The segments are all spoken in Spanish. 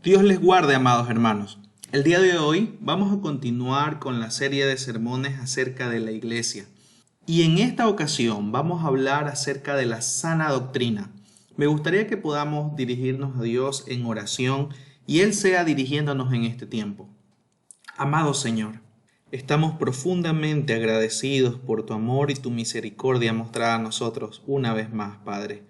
Dios les guarde, amados hermanos. El día de hoy vamos a continuar con la serie de sermones acerca de la iglesia. Y en esta ocasión vamos a hablar acerca de la sana doctrina. Me gustaría que podamos dirigirnos a Dios en oración y Él sea dirigiéndonos en este tiempo. Amado Señor, estamos profundamente agradecidos por tu amor y tu misericordia mostrada a nosotros una vez más, Padre.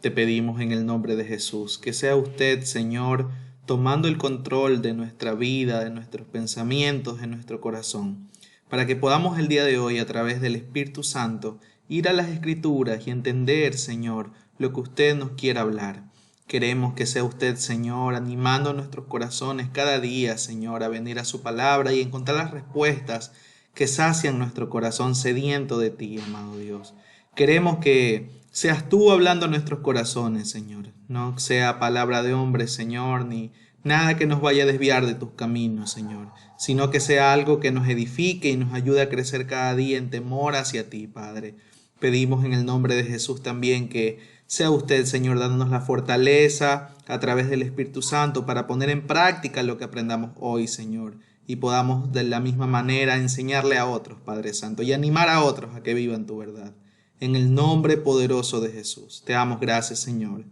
Te pedimos en el nombre de Jesús que sea usted, Señor, tomando el control de nuestra vida, de nuestros pensamientos, de nuestro corazón, para que podamos el día de hoy, a través del Espíritu Santo, ir a las Escrituras y entender, Señor, lo que usted nos quiere hablar. Queremos que sea usted, Señor, animando nuestros corazones cada día, Señor, a venir a su palabra y encontrar las respuestas que sacian nuestro corazón sediento de ti, amado Dios. Queremos que seas tú hablando a nuestros corazones, Señor. No sea palabra de hombre, Señor, ni nada que nos vaya a desviar de tus caminos, Señor, sino que sea algo que nos edifique y nos ayude a crecer cada día en temor hacia ti, Padre. Pedimos en el nombre de Jesús también que sea usted, Señor, dándonos la fortaleza a través del Espíritu Santo para poner en práctica lo que aprendamos hoy, Señor, y podamos de la misma manera enseñarle a otros, Padre Santo, y animar a otros a que vivan tu verdad. En el nombre poderoso de Jesús. Te damos gracias, Señor.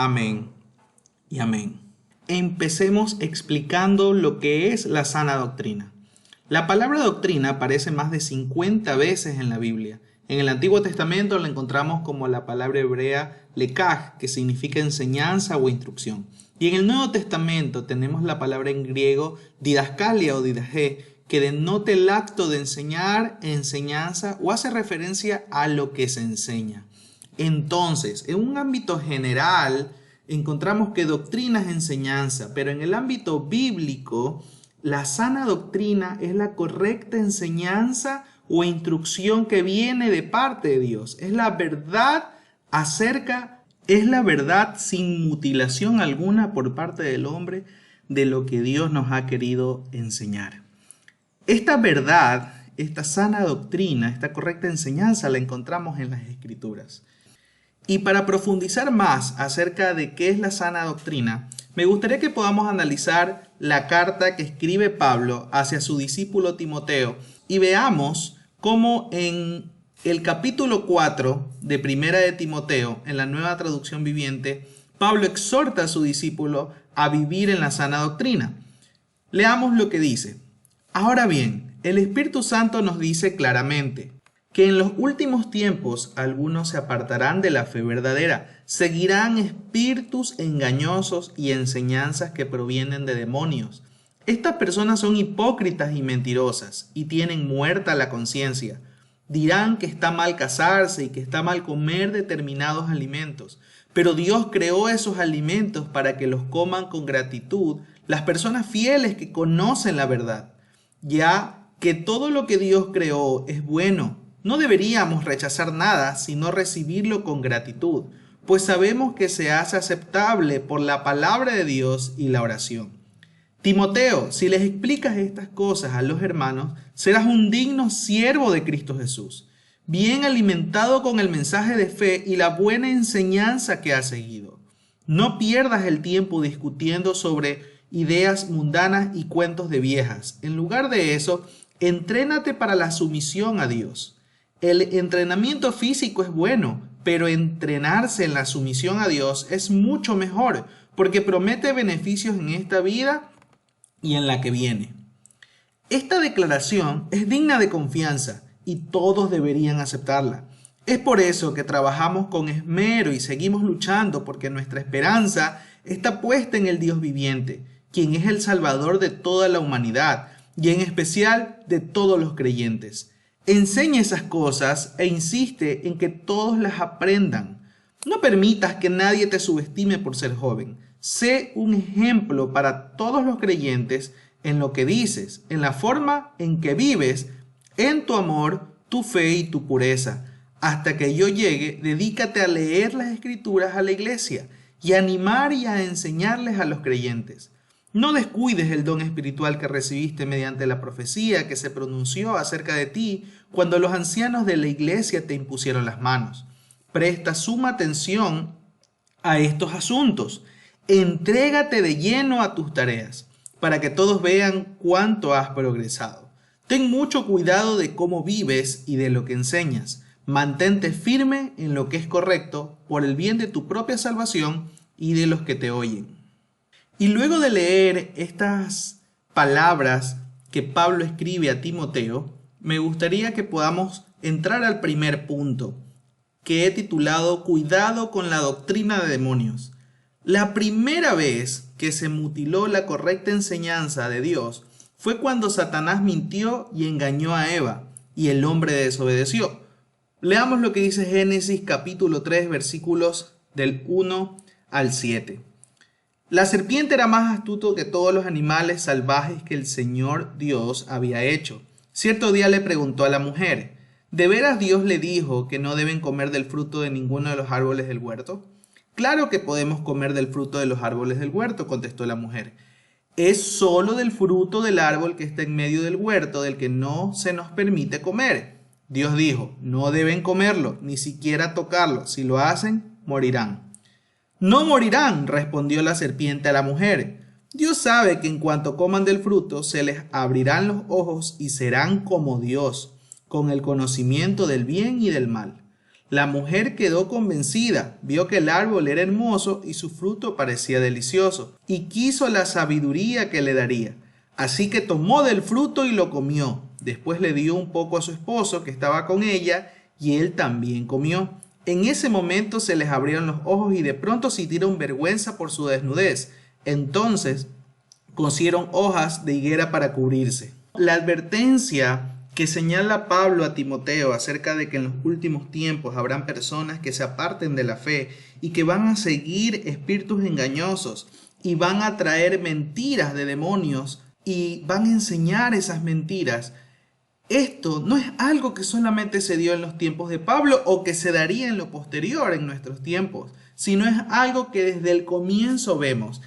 Amén y amén. Empecemos explicando lo que es la sana doctrina. La palabra doctrina aparece más de 50 veces en la Biblia. En el Antiguo Testamento la encontramos como la palabra hebrea lekaj, que significa enseñanza o instrucción. Y en el Nuevo Testamento tenemos la palabra en griego didaskalia o didaché, que denota el acto de enseñar, enseñanza o hace referencia a lo que se enseña. Entonces, en un ámbito general, encontramos que doctrina es enseñanza, pero en el ámbito bíblico, la sana doctrina es la correcta enseñanza o instrucción que viene de parte de Dios. Es la verdad sin mutilación alguna por parte del hombre de lo que Dios nos ha querido enseñar. Esta verdad, esta sana doctrina, esta correcta enseñanza la encontramos en las Escrituras. Y para profundizar más acerca de qué es la sana doctrina, me gustaría que podamos analizar la carta que escribe Pablo hacia su discípulo Timoteo y veamos cómo en el capítulo 4 de Primera de Timoteo, en la Nueva Traducción Viviente, Pablo exhorta a su discípulo a vivir en la sana doctrina. Leamos lo que dice. Ahora bien, el Espíritu Santo nos dice claramente que en los últimos tiempos algunos se apartarán de la fe verdadera, seguirán espíritus engañosos y enseñanzas que provienen de demonios. Estas personas son hipócritas y mentirosas y tienen muerta la conciencia. Dirán que está mal casarse y que está mal comer determinados alimentos, pero Dios creó esos alimentos para que los coman con gratitud las personas fieles que conocen la verdad. Ya que todo lo que Dios creó es bueno, no deberíamos rechazar nada, sino recibirlo con gratitud, pues sabemos que se hace aceptable por la palabra de Dios y la oración. Timoteo, si les explicas estas cosas a los hermanos, serás un digno siervo de Cristo Jesús, bien alimentado con el mensaje de fe y la buena enseñanza que has seguido. No pierdas el tiempo discutiendo sobre ideas mundanas y cuentos de viejas. En lugar de eso, entrénate para la sumisión a Dios. El entrenamiento físico es bueno, pero entrenarse en la sumisión a Dios es mucho mejor, porque promete beneficios en esta vida y en la que viene. Esta declaración es digna de confianza y todos deberían aceptarla. Es por eso que trabajamos con esmero y seguimos luchando, porque nuestra esperanza está puesta en el Dios viviente, quien es el Salvador de toda la humanidad y en especial de todos los creyentes. Enseña esas cosas e insiste en que todos las aprendan. No permitas que nadie te subestime por ser joven. Sé un ejemplo para todos los creyentes en lo que dices, en la forma en que vives, en tu amor, tu fe y tu pureza. Hasta que yo llegue, dedícate a leer las Escrituras a la iglesia y a animar y a enseñarles a los creyentes. No descuides el don espiritual que recibiste mediante la profecía que se pronunció acerca de ti cuando los ancianos de la iglesia te impusieron las manos. Presta suma atención a estos asuntos. Entrégate de lleno a tus tareas, para que todos vean cuánto has progresado. Ten mucho cuidado de cómo vives y de lo que enseñas. Mantente firme en lo que es correcto por el bien de tu propia salvación y de los que te oyen. Y luego de leer estas palabras que Pablo escribe a Timoteo, me gustaría que podamos entrar al primer punto, que he titulado Cuidado con la doctrina de demonios. La primera vez que se mutiló la correcta enseñanza de Dios fue cuando Satanás mintió y engañó a Eva, y el hombre desobedeció. Leamos lo que dice Génesis capítulo 3, versículos del 1 al 7. La serpiente era más astuto que todos los animales salvajes que el Señor Dios había hecho. Cierto día le preguntó a la mujer, ¿de veras Dios le dijo que no deben comer del fruto de ninguno de los árboles del huerto? Claro que podemos comer del fruto de los árboles del huerto, contestó la mujer. Es solo del fruto del árbol que está en medio del huerto del que no se nos permite comer. Dios dijo, no deben comerlo, ni siquiera tocarlo. Si lo hacen, morirán. No morirán, respondió la serpiente a la mujer. Dios sabe que en cuanto coman del fruto, se les abrirán los ojos y serán como Dios, con el conocimiento del bien y del mal. La mujer quedó convencida, vio que el árbol era hermoso y su fruto parecía delicioso, y quiso la sabiduría que le daría. Así que tomó del fruto y lo comió. Después le dio un poco a su esposo que estaba con ella, y él también comió. En ese momento se les abrieron los ojos y de pronto sintieron vergüenza por su desnudez. Entonces cosieron hojas de higuera para cubrirse. La advertencia que señala Pablo a Timoteo acerca de que en los últimos tiempos habrán personas que se aparten de la fe y que van a seguir espíritus engañosos y van a traer mentiras de demonios y van a enseñar esas mentiras. Esto no es algo que solamente se dio en los tiempos de Pablo o que se daría en lo posterior en nuestros tiempos, sino es algo que desde el comienzo vemos.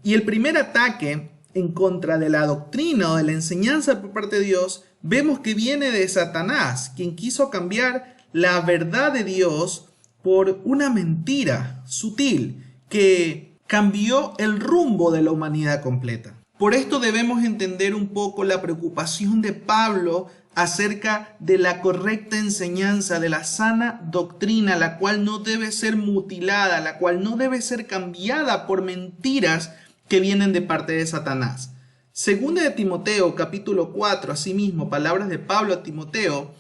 Y el primer ataque en contra de la doctrina o de la enseñanza por parte de Dios, vemos que viene de Satanás, quien quiso cambiar la verdad de Dios por una mentira sutil que cambió el rumbo de la humanidad completa. Por esto debemos entender un poco la preocupación de Pablo acerca de la correcta enseñanza, de la sana doctrina, la cual no debe ser mutilada, la cual no debe ser cambiada por mentiras que vienen de parte de Satanás. Segunda de Timoteo, capítulo 4, asimismo, palabras de Pablo a Timoteo,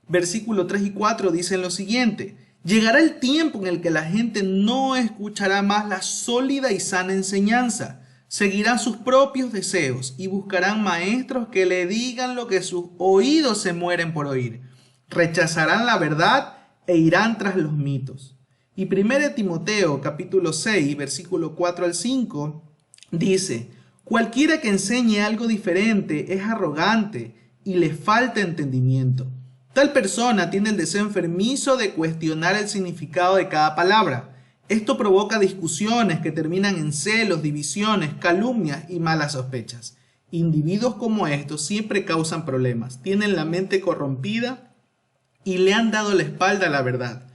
versículo 3 y 4 dicen lo siguiente: llegará el tiempo en el que la gente no escuchará más la sólida y sana enseñanza. Seguirán sus propios deseos y buscarán maestros que le digan lo que sus oídos se mueren por oír. Rechazarán la verdad e irán tras los mitos. Y 1 Timoteo capítulo 6, versículo 4 al 5 dice: cualquiera que enseñe algo diferente es arrogante y le falta entendimiento. Tal persona tiene el deseo enfermizo de cuestionar el significado de cada palabra. Esto provoca discusiones que terminan en celos, divisiones, calumnias y malas sospechas. Individuos como estos siempre causan problemas, tienen la mente corrompida y le han dado la espalda a la verdad.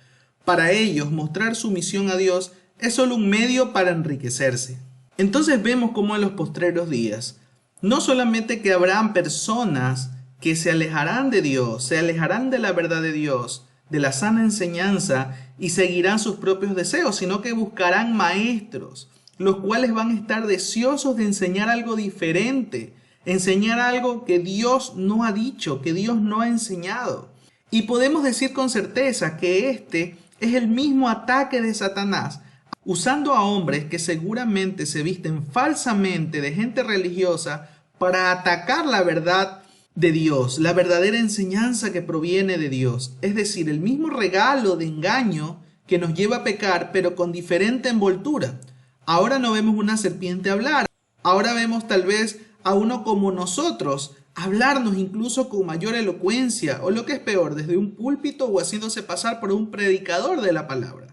Para ellos, mostrar sumisión a Dios es solo un medio para enriquecerse. Entonces vemos cómo en los postreros días, no solamente que habrán personas que se alejarán de Dios, se alejarán de la verdad de Dios, de la sana enseñanza y seguirán sus propios deseos, sino que buscarán maestros, los cuales van a estar deseosos de enseñar algo diferente, enseñar algo que Dios no ha dicho, que Dios no ha enseñado. Y podemos decir con certeza que este es el mismo ataque de Satanás, usando a hombres que seguramente se visten falsamente de gente religiosa para atacar la verdad de Dios, la verdadera enseñanza que proviene de Dios. Es decir, el mismo regalo de engaño que nos lleva a pecar, pero con diferente envoltura. Ahora no vemos una serpiente hablar, ahora vemos tal vez a uno como nosotros hablarnos incluso con mayor elocuencia, o lo que es peor, desde un púlpito o haciéndose pasar por un predicador de la palabra.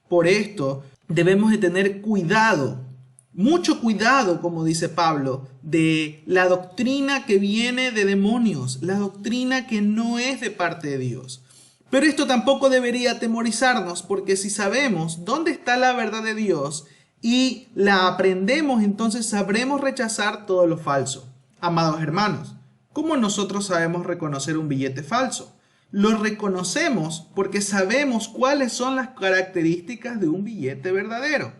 Por esto debemos de tener cuidado, mucho cuidado, como dice Pablo, de la doctrina que viene de demonios, la doctrina que no es de parte de Dios. Pero esto tampoco debería atemorizarnos, porque si sabemos dónde está la verdad de Dios y la aprendemos, entonces sabremos rechazar todo lo falso. Amados hermanos, ¿cómo nosotros sabemos reconocer un billete falso? Lo reconocemos porque sabemos cuáles son las características de un billete verdadero.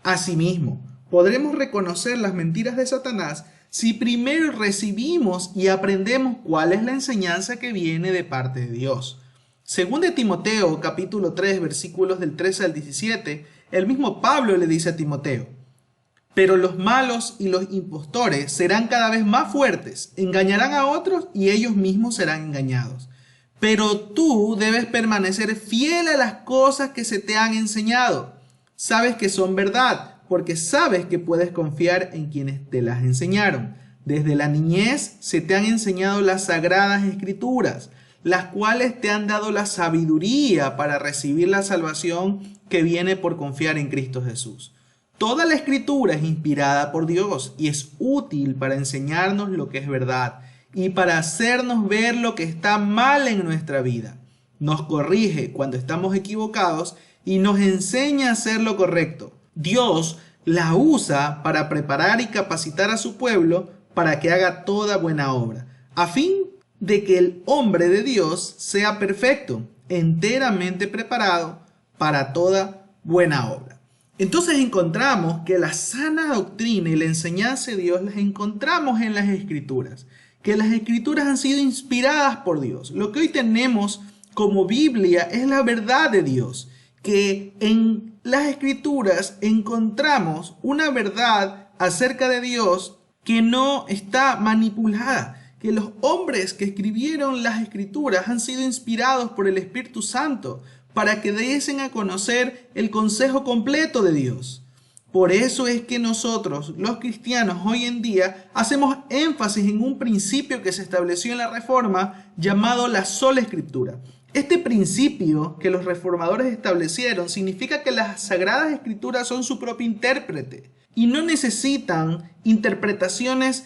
Asimismo, podremos reconocer las mentiras de Satanás si primero recibimos y aprendemos cuál es la enseñanza que viene de parte de Dios. Según de Timoteo, capítulo 3, versículos del 13 al 17, el mismo Pablo le dice a Timoteo: pero los malos y los impostores serán cada vez más fuertes, engañarán a otros y ellos mismos serán engañados. Pero tú debes permanecer fiel a las cosas que se te han enseñado. Sabes que son verdad, porque sabes que puedes confiar en quienes te las enseñaron. Desde la niñez se te han enseñado las sagradas escrituras, las cuales te han dado la sabiduría para recibir la salvación que viene por confiar en Cristo Jesús. Toda la escritura es inspirada por Dios y es útil para enseñarnos lo que es verdad y para hacernos ver lo que está mal en nuestra vida. Nos corrige cuando estamos equivocados y nos enseña a hacer lo correcto. Dios la usa para preparar y capacitar a su pueblo para que haga toda buena obra, a fin de que el hombre de Dios sea perfecto, enteramente preparado para toda buena obra. Entonces encontramos que la sana doctrina y la enseñanza de Dios las encontramos en las Escrituras, que las Escrituras han sido inspiradas por Dios. Lo que hoy tenemos como Biblia es la verdad de Dios, que en las Escrituras encontramos una verdad acerca de Dios que no está manipulada, que los hombres que escribieron las Escrituras han sido inspirados por el Espíritu Santo para que diesen a conocer el consejo completo de Dios. Por eso es que nosotros, los cristianos, hoy en día hacemos énfasis en un principio que se estableció en la Reforma llamado la sola Escritura. Este principio que los reformadores establecieron significa que las Sagradas Escrituras son su propio intérprete y no necesitan interpretaciones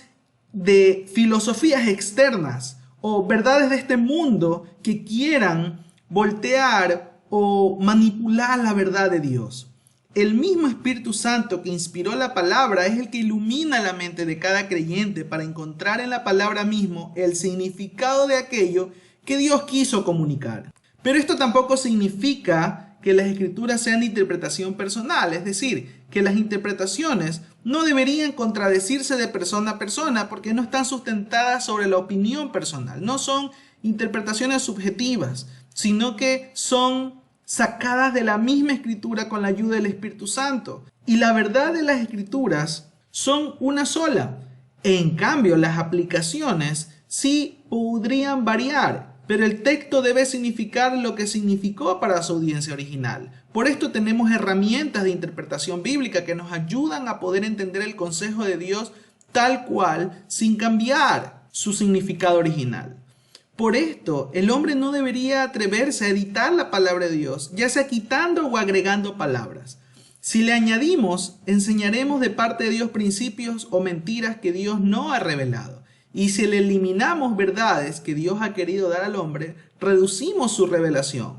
de filosofías externas o verdades de este mundo que quieran voltear o manipular la verdad de Dios. El mismo Espíritu Santo que inspiró la palabra es el que ilumina la mente de cada creyente para encontrar en la palabra mismo el significado de aquello que Dios quiso comunicar. Pero esto tampoco significa que las Escrituras sean de interpretación personal, es decir, que las interpretaciones no deberían contradecirse de persona a persona porque no están sustentadas sobre la opinión personal, no son interpretaciones subjetivas, sino que son sacadas de la misma Escritura con la ayuda del Espíritu Santo. Y la verdad de las Escrituras son una sola. En cambio, las aplicaciones sí podrían variar, pero el texto debe significar lo que significó para su audiencia original. Por esto tenemos herramientas de interpretación bíblica que nos ayudan a poder entender el consejo de Dios tal cual, sin cambiar su significado original. Por esto, el hombre no debería atreverse a editar la palabra de Dios, ya sea quitando o agregando palabras. Si le añadimos, enseñaremos de parte de Dios principios o mentiras que Dios no ha revelado. Y si le eliminamos verdades que Dios ha querido dar al hombre, reducimos su revelación.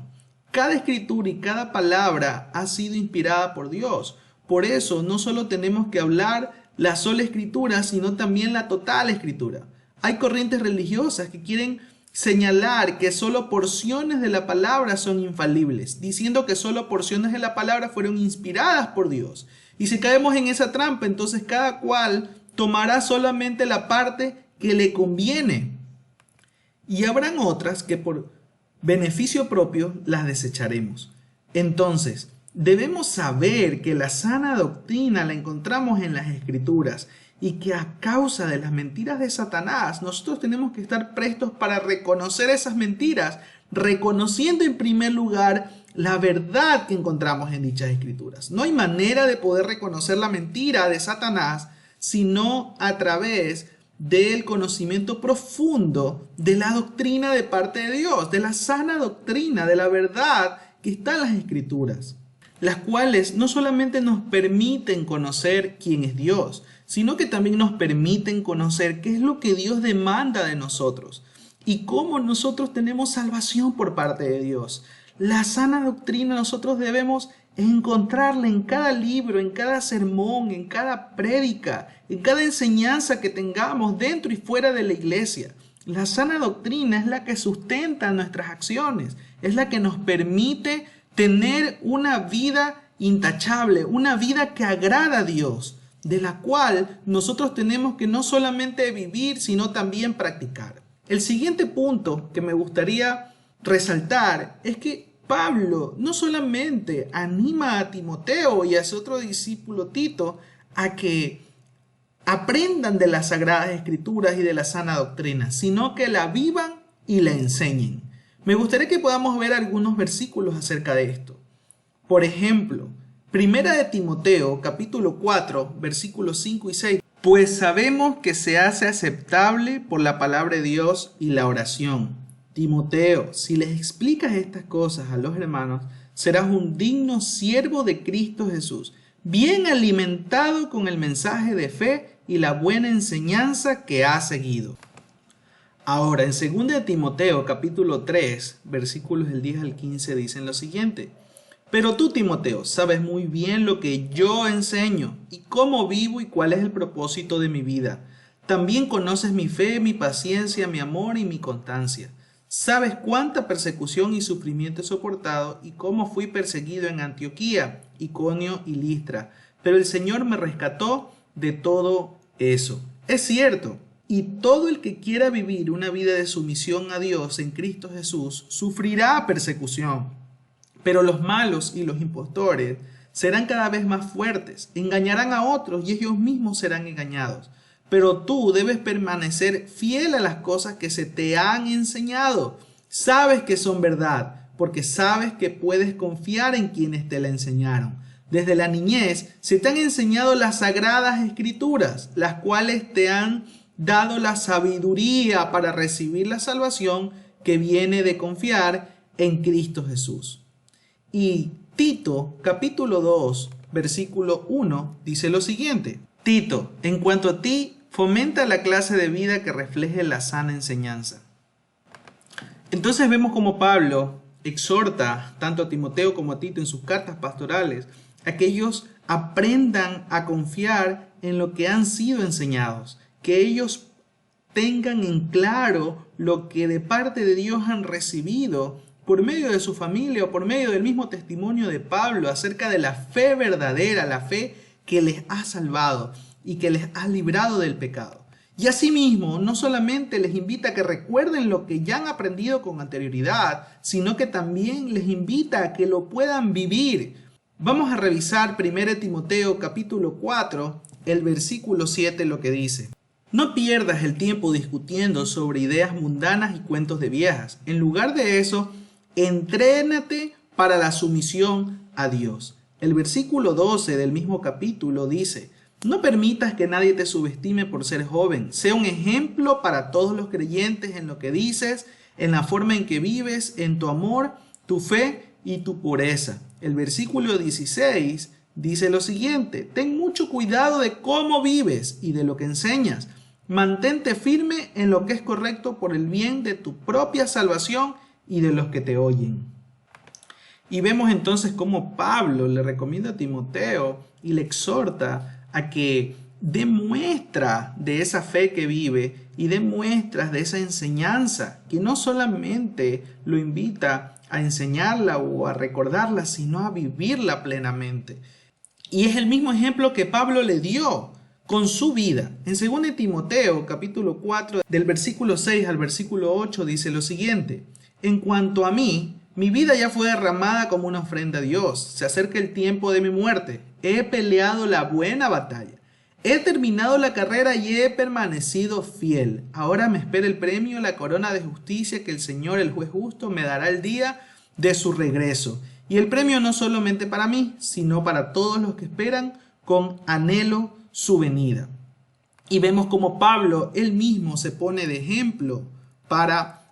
Cada escritura y cada palabra ha sido inspirada por Dios. Por eso, no solo tenemos que hablar la sola escritura, sino también la total escritura. Hay corrientes religiosas que quieren señalar que solo porciones de la palabra son infalibles, diciendo que solo porciones de la palabra fueron inspiradas por Dios. Y si caemos en esa trampa, entonces cada cual tomará solamente la parte que le conviene. Y habrán otras que por beneficio propio las desecharemos. Entonces, debemos saber que la sana doctrina la encontramos en las Escrituras y que a causa de las mentiras de Satanás, nosotros tenemos que estar prestos para reconocer esas mentiras, reconociendo en primer lugar la verdad que encontramos en dichas Escrituras. No hay manera de poder reconocer la mentira de Satanás sino a través del conocimiento profundo de la doctrina de parte de Dios, de la sana doctrina, de la verdad que está en las Escrituras, las cuales no solamente nos permiten conocer quién es Dios, sino que también nos permiten conocer qué es lo que Dios demanda de nosotros y cómo nosotros tenemos salvación por parte de Dios. La sana doctrina nosotros debemos encontrarla en cada libro, en cada sermón, en cada prédica, en cada enseñanza que tengamos dentro y fuera de la iglesia. La sana doctrina es la que sustenta nuestras acciones, es la que nos permite tener una vida intachable, una vida que agrada a Dios, de la cual nosotros tenemos que no solamente vivir, sino también practicar. El siguiente punto que me gustaría resaltar es que Pablo no solamente anima a Timoteo y a su otro discípulo Tito a que aprendan de las Sagradas Escrituras y de la sana doctrina, sino que la vivan y la enseñen. Me gustaría que podamos ver algunos versículos acerca de esto. Por ejemplo, Primera de Timoteo, capítulo 4, versículos 5 y 6. Pues sabemos que se hace aceptable por la palabra de Dios y la oración. Timoteo, si les explicas estas cosas a los hermanos, serás un digno siervo de Cristo Jesús, bien alimentado con el mensaje de fe y la buena enseñanza que has seguido. Ahora, en 2 de Timoteo, capítulo 3, versículos del 10 al 15, dicen lo siguiente. Pero tú, Timoteo, sabes muy bien lo que yo enseño y cómo vivo y cuál es el propósito de mi vida. También conoces mi fe, mi paciencia, mi amor y mi constancia. Sabes cuánta persecución y sufrimiento he soportado y cómo fui perseguido en Antioquía, Iconio y Listra. Pero el Señor me rescató de todo eso. Es cierto, y todo el que quiera vivir una vida de sumisión a Dios en Cristo Jesús sufrirá persecución. Pero los malos y los impostores serán cada vez más fuertes, engañarán a otros y ellos mismos serán engañados. Pero tú debes permanecer fiel a las cosas que se te han enseñado. Sabes que son verdad, porque sabes que puedes confiar en quienes te la enseñaron. Desde la niñez se te han enseñado las Sagradas Escrituras, las cuales te han dado la sabiduría para recibir la salvación que viene de confiar en Cristo Jesús. Y Tito, capítulo 2, versículo 1, dice lo siguiente. Tito, en cuanto a ti, fomenta la clase de vida que refleje la sana enseñanza. Entonces vemos como Pablo exhorta tanto a Timoteo como a Tito en sus cartas pastorales a que ellos aprendan a confiar en lo que han sido enseñados, que ellos tengan en claro lo que de parte de Dios han recibido por medio de su familia o por medio del mismo testimonio de Pablo acerca de la fe verdadera, la fe que les ha salvado y que les ha librado del pecado. Y asimismo, no solamente les invita a que recuerden lo que ya han aprendido con anterioridad, sino que también les invita a que lo puedan vivir. Vamos a revisar 1 Timoteo capítulo 4, el versículo 7, lo que dice. No pierdas el tiempo discutiendo sobre ideas mundanas y cuentos de viejas. En lugar de eso, entrénate para la sumisión a Dios. El versículo 12 del mismo capítulo dice, no permitas que nadie te subestime por ser joven. Sé un ejemplo para todos los creyentes en lo que dices, en la forma en que vives, en tu amor, tu fe y tu pureza. El versículo 16 dice lo siguiente, ten mucho cuidado de cómo vives y de lo que enseñas. Mantente firme en lo que es correcto por el bien de tu propia salvación y de los que te oyen. Y vemos entonces cómo Pablo le recomienda a Timoteo y le exhorta a que dé muestra de esa fe que vive y dé muestras de esa enseñanza, que no solamente lo invita a enseñarla o a recordarla, sino a vivirla plenamente. Y es el mismo ejemplo que Pablo le dio con su vida. En 2 Timoteo capítulo 4 del versículo 6 al versículo 8 dice lo siguiente. En cuanto a mí, mi vida ya fue derramada como una ofrenda a Dios. Se acerca el tiempo de mi muerte. He peleado la buena batalla. He terminado la carrera y he permanecido fiel. Ahora me espera el premio, la corona de justicia que el Señor, el juez justo, me dará el día de su regreso. Y el premio no solamente para mí, sino para todos los que esperan con anhelo su venida. Y vemos como Pablo, él mismo, se pone de ejemplo para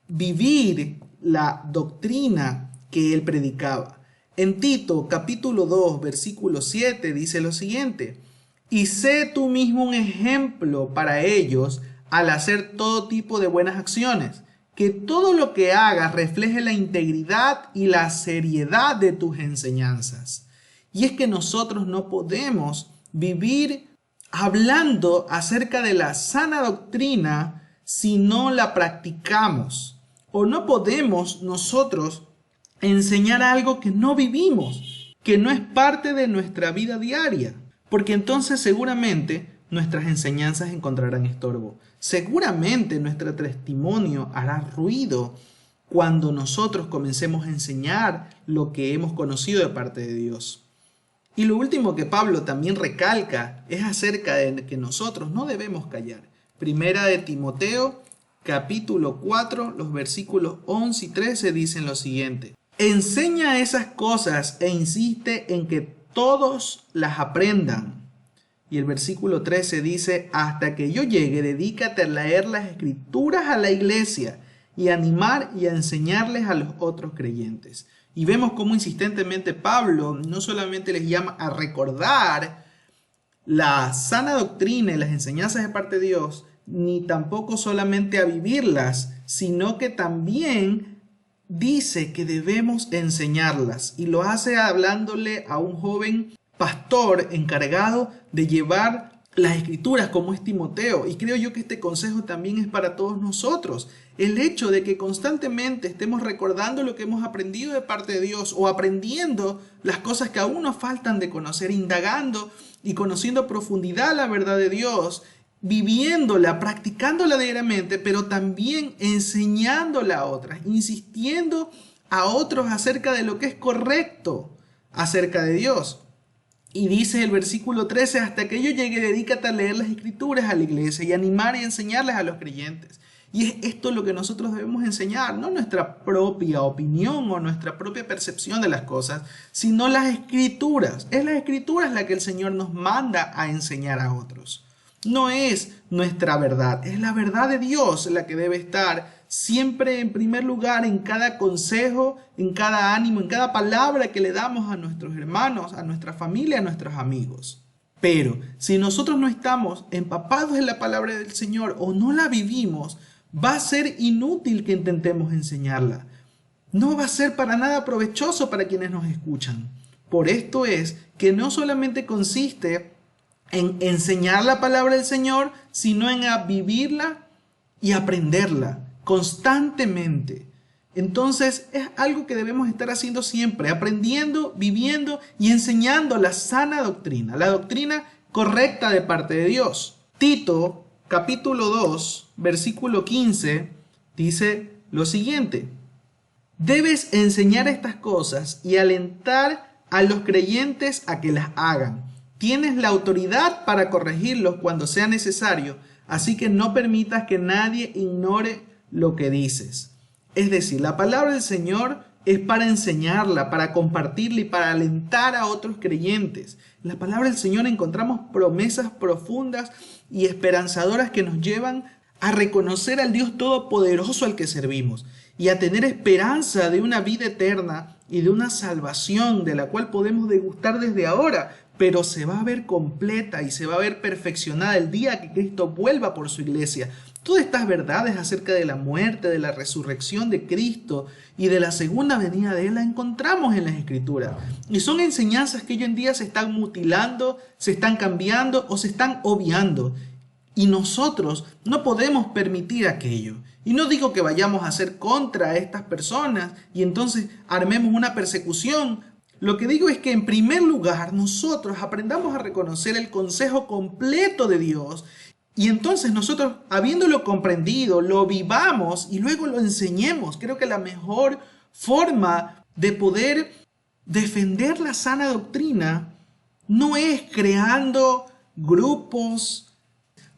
vivir la doctrina que él predicaba. En Tito capítulo 2 versículo 7 dice lo siguiente, y sé tú mismo un ejemplo para ellos al hacer todo tipo de buenas acciones. que todo lo que hagas refleje la integridad y la seriedad de tus enseñanzas. Y es que nosotros no podemos vivir hablando acerca de la sana doctrina si no la practicamos. O no podemos nosotros enseñar algo que no vivimos, que no es parte de nuestra vida diaria. Porque entonces seguramente nuestras enseñanzas encontrarán estorbo. Seguramente nuestro testimonio hará ruido cuando nosotros comencemos a enseñar lo que hemos conocido de parte de Dios. Y lo último que Pablo también recalca es acerca de que nosotros no debemos callar. Primera de Timoteo, capítulo 4, los versículos 11 y 13 dicen lo siguiente: enseña esas cosas e insiste en que todos las aprendan. Y el versículo 13 dice: hasta que yo llegue, dedícate a leer las escrituras a la iglesia y a animar y a enseñarles a los otros creyentes. Y vemos cómo insistentemente Pablo no solamente les llama a recordar la sana doctrina y las enseñanzas de parte de Dios, ni tampoco solamente a vivirlas, sino que también dice que debemos enseñarlas. Y lo hace hablándole a un joven pastor encargado de llevar las escrituras, como es Timoteo. Y creo yo que este consejo también es para todos nosotros. El hecho de que constantemente estemos recordando lo que hemos aprendido de parte de Dios, o aprendiendo las cosas que aún nos faltan de conocer, indagando y conociendo a profundidad la verdad de Dios, viviéndola, practicándola diariamente, pero también enseñándola a otras, insistiendo a otros acerca de lo que es correcto acerca de Dios. Y dice el versículo 13: hasta que yo llegue, dedícate a leer las escrituras a la iglesia y animar y enseñarles a los creyentes. Y es esto lo que nosotros debemos enseñar, no nuestra propia opinión o nuestra propia percepción de las cosas, sino las escrituras. Es las escrituras la que el Señor nos manda a enseñar a otros. No es nuestra verdad, es la verdad de Dios la que debe estar siempre en primer lugar en cada consejo, en cada ánimo, en cada palabra que le damos a nuestros hermanos, a nuestra familia, a nuestros amigos. Pero si nosotros no estamos empapados en la palabra del Señor o no la vivimos, va a ser inútil que intentemos enseñarla. No va a ser para nada provechoso para quienes nos escuchan. Por esto es que no solamente consiste en enseñar la palabra del Señor, sino en vivirla y aprenderla constantemente. Entonces es algo que debemos estar haciendo siempre, aprendiendo, viviendo y enseñando la sana doctrina, la doctrina correcta de parte de Dios. Tito, capítulo 2, versículo 15, dice lo siguiente: debes enseñar estas cosas y alentar a los creyentes a que las hagan. Tienes la autoridad para corregirlos cuando sea necesario, así que no permitas que nadie ignore lo que dices. Es decir, la palabra del Señor es para enseñarla, para compartirla y para alentar a otros creyentes. En la palabra del Señor encontramos promesas profundas y esperanzadoras que nos llevan a reconocer al Dios Todopoderoso al que servimos y a tener esperanza de una vida eterna y de una salvación de la cual podemos degustar desde ahora, pero se va a ver completa y se va a ver perfeccionada el día que Cristo vuelva por su iglesia. Todas estas verdades acerca de la muerte, de la resurrección de Cristo y de la segunda venida de Él la encontramos en las Escrituras. Y son enseñanzas que hoy en día se están mutilando, se están cambiando o se están obviando. Y nosotros no podemos permitir aquello. Y no digo que vayamos a hacer contra estas personas y entonces armemos una persecución. Lo que digo es que en primer lugar nosotros aprendamos a reconocer el consejo completo de Dios y entonces nosotros, habiéndolo comprendido, lo vivamos y luego lo enseñemos. Creo que la mejor forma de poder defender la sana doctrina no es creando grupos,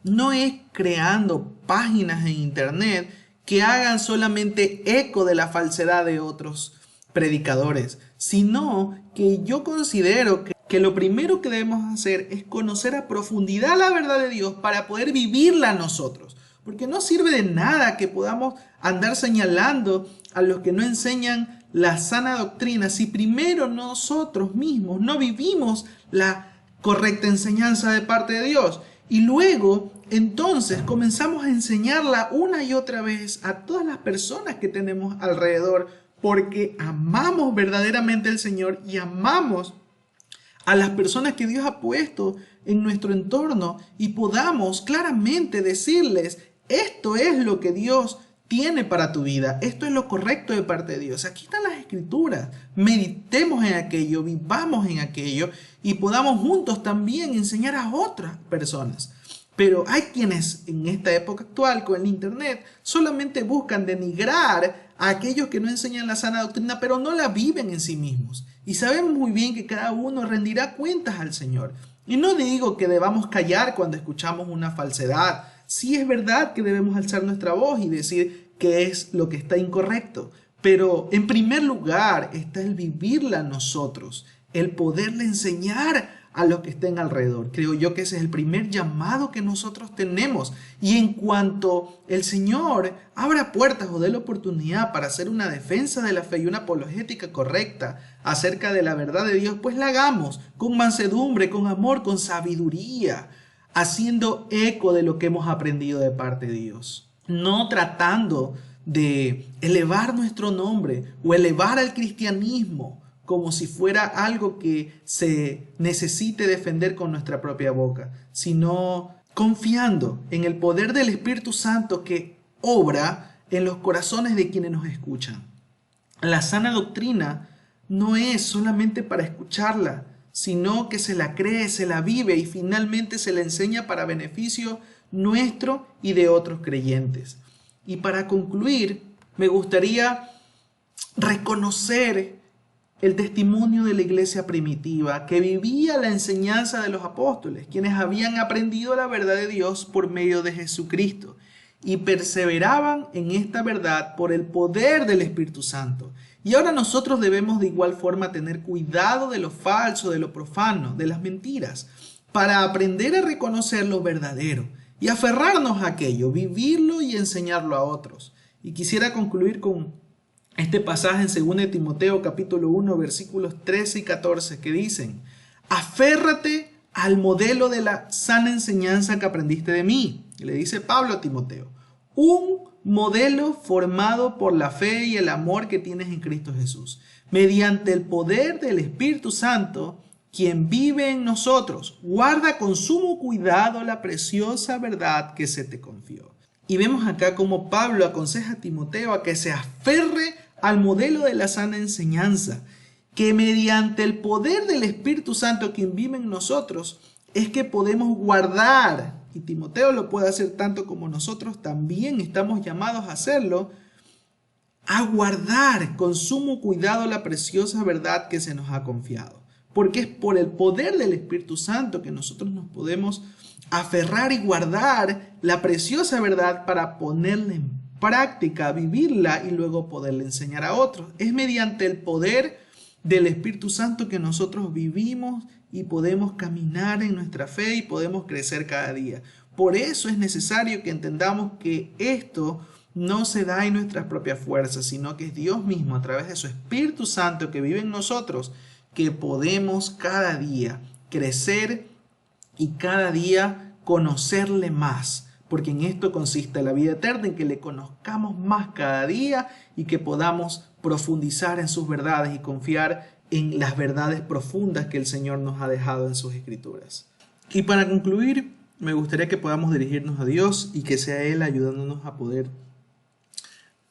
no es creando páginas en internet que hagan solamente eco de la falsedad de otros predicadores, sino que yo considero que lo primero que debemos hacer es conocer a profundidad la verdad de Dios para poder vivirla nosotros. Porque no sirve de nada que podamos andar señalando a los que no enseñan la sana doctrina si primero nosotros mismos no vivimos la correcta enseñanza de parte de Dios. Y luego entonces comenzamos a enseñarla una y otra vez a todas las personas que tenemos alrededor, porque amamos verdaderamente al Señor y amamos a las personas que Dios ha puesto en nuestro entorno, y podamos claramente decirles: esto es lo que Dios tiene para tu vida, esto es lo correcto de parte de Dios. Aquí están las escrituras, meditemos en aquello, vivamos en aquello y podamos juntos también enseñar a otras personas. Pero hay quienes en esta época actual con el internet solamente buscan denigrar a aquellos que no enseñan la sana doctrina, pero no la viven en sí mismos. Y sabemos muy bien que cada uno rendirá cuentas al Señor. Y no digo que debamos callar cuando escuchamos una falsedad. Sí es verdad que debemos alzar nuestra voz y decir qué es lo que está incorrecto. Pero en primer lugar está el vivirla nosotros, el poderle enseñar a los que estén alrededor. Creo yo que ese es el primer llamado que nosotros tenemos. Y en cuanto el Señor abra puertas o dé la oportunidad para hacer una defensa de la fe y una apologética correcta acerca de la verdad de Dios, pues la hagamos con mansedumbre, con amor, con sabiduría, haciendo eco de lo que hemos aprendido de parte de Dios. No tratando de elevar nuestro nombre o elevar al cristianismo como si fuera algo que se necesite defender con nuestra propia boca, sino confiando en el poder del Espíritu Santo que obra en los corazones de quienes nos escuchan. La sana doctrina no es solamente para escucharla, sino que se la cree, se la vive y finalmente se la enseña para beneficio nuestro y de otros creyentes. Y para concluir, me gustaría reconocer el testimonio de la iglesia primitiva que vivía la enseñanza de los apóstoles, quienes habían aprendido la verdad de Dios por medio de Jesucristo y perseveraban en esta verdad por el poder del Espíritu Santo. Y ahora nosotros debemos de igual forma tener cuidado de lo falso, de lo profano, de las mentiras, para aprender a reconocer lo verdadero y aferrarnos a aquello, vivirlo y enseñarlo a otros. Y quisiera concluir con este pasaje en 2 Timoteo capítulo 1 versículos 13 y 14 que dicen: aférrate al modelo de la sana enseñanza que aprendiste de mí. Y le dice Pablo a Timoteo: un modelo formado por la fe y el amor que tienes en Cristo Jesús, mediante el poder del Espíritu Santo, quien vive en nosotros. Guarda con sumo cuidado la preciosa verdad que se te confió. Y vemos acá cómo Pablo aconseja a Timoteo a que se aferre al modelo de la sana enseñanza, que mediante el poder del Espíritu Santo quien vive en nosotros es que podemos guardar, y Timoteo lo puede hacer tanto como nosotros también estamos llamados a hacerlo, a guardar con sumo cuidado la preciosa verdad que se nos ha confiado. Porque es por el poder del Espíritu Santo que nosotros nos podemos aferrar y guardar la preciosa verdad para ponerla en práctica, vivirla y luego poderle enseñar a otros. Es mediante el poder del Espíritu Santo que nosotros vivimos y podemos caminar en nuestra fe y podemos crecer cada día. Por eso es necesario que entendamos que esto no se da en nuestras propias fuerzas, sino que es Dios mismo a través de su Espíritu Santo que vive en nosotros que podemos cada día crecer y cada día conocerle más. Porque en esto consiste la vida eterna, en que le conozcamos más cada día y que podamos profundizar en sus verdades y confiar en las verdades profundas que el Señor nos ha dejado en sus Escrituras. Y para concluir, me gustaría que podamos dirigirnos a Dios y que sea Él ayudándonos a poder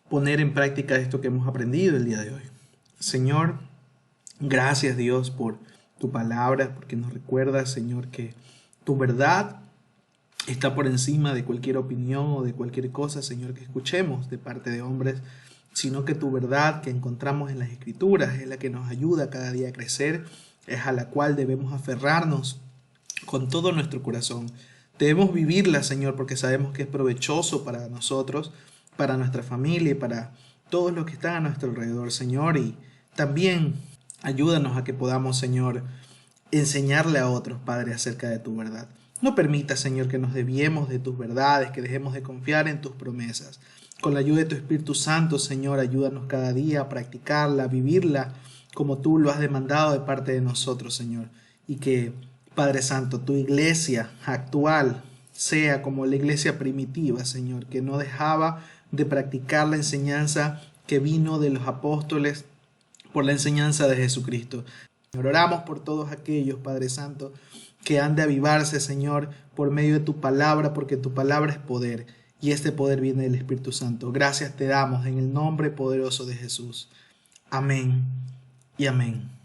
poner en práctica esto que hemos aprendido el día de hoy. Señor, gracias Dios por tu palabra, porque nos recuerda, Señor, que tu verdad está por encima de cualquier opinión o de cualquier cosa, Señor, que escuchemos de parte de hombres, sino que tu verdad que encontramos en las Escrituras es la que nos ayuda cada día a crecer, es a la cual debemos aferrarnos con todo nuestro corazón. Debemos vivirla, Señor, porque sabemos que es provechoso para nosotros, para nuestra familia y para todos los que están a nuestro alrededor, Señor. Y también ayúdanos a que podamos, Señor, enseñarle a otros, Padre, acerca de tu verdad. No permitas, Señor, que nos desviemos de tus verdades, que dejemos de confiar en tus promesas. Con la ayuda de tu Espíritu Santo, Señor, ayúdanos cada día a practicarla, a vivirla como tú lo has demandado de parte de nosotros, Señor. Y que, Padre Santo, tu iglesia actual sea como la iglesia primitiva, Señor, que no dejaba de practicar la enseñanza que vino de los apóstoles por la enseñanza de Jesucristo. Señor, oramos por todos aquellos, Padre Santo, que han de avivarse, Señor, por medio de tu palabra, porque tu palabra es poder, y este poder viene del Espíritu Santo. Gracias te damos en el nombre poderoso de Jesús. Amén y amén.